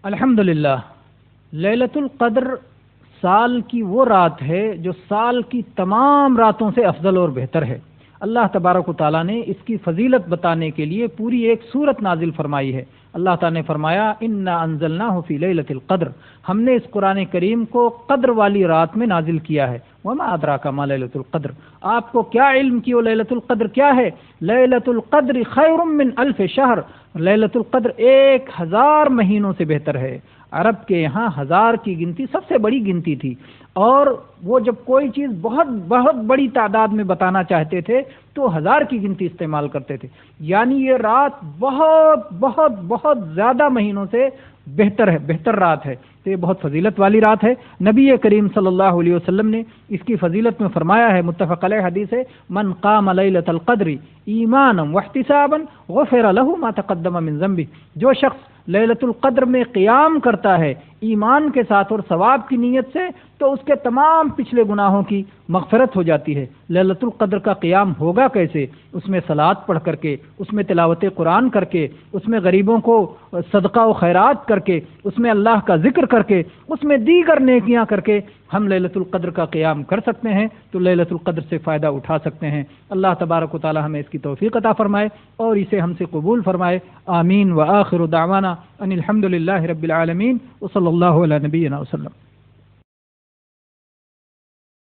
الحمدللہ، لیلۃ القدر سال کی وہ رات ہے جو سال کی تمام راتوں سے افضل اور بہتر ہے۔ اللہ تبارک و تعالیٰ نے اس کی فضیلت بتانے کے لیے پوری ایک سورت نازل فرمائی ہے۔ اللہ تعالیٰ نے فرمایا انا انزلناہ فی لیلۃ القدر، ہم نے اس قرآن کریم کو قدر والی رات میں نازل کیا ہے۔ وما ادراک ما لیلۃ القدر، آپ کو کیا علم کہ وہ لیلۃ القدر کیا ہے؟ لیلۃ القدر خیر من الف شہر، لیلۃ القدر 1000 مہینوں سے بہتر ہے۔ عرب کے یہاں 1000 کی گنتی سب سے بڑی گنتی تھی، اور وہ جب کوئی چیز بہت بہت بڑی تعداد میں بتانا چاہتے تھے تو 1000 کی گنتی استعمال کرتے تھے، یعنی یہ رات بہت بہت بہت زیادہ مہینوں سے بہتر ہے، بہتر رات ہے، تو یہ بہت فضیلت والی رات ہے۔ نبی کریم صلی اللہ علیہ وسلم نے اس کی فضیلت میں فرمایا ہے، متفق علیہ حدیث ہے، من قام لیلۃ القدر ایمانا واحتسابا غفر له ما تقدم من ذنبه، جو شخص لیلۃ القدر میں قیام کرتا ہے ایمان کے ساتھ اور ثواب کی نیت سے، تو اس کے تمام پچھلے گناہوں کی مغفرت ہو جاتی ہے۔ لیلۃ القدر کا قیام ہوگا کیسے؟ اس میں صلاۃ پڑھ کر کے، اس میں تلاوت قرآن کر کے، اس میں غریبوں کو صدقہ و خیرات کر کے، اس میں اللہ کا ذکر کر کے، اس میں دیگر نیکیاں کر کے ہم لیلۃ القدر کا قیام کر سکتے ہیں، تو لیلۃ القدر سے فائدہ اٹھا سکتے ہیں۔ اللہ تبارک و تعالی ہمیں اس کی توفیق عطا فرمائے اور اسے ہم سے قبول فرمائے۔ آمین۔ وآخر دعوانا ان الحمد للہ رب العالمین، وصلی اللہ علی نبینا وسلم۔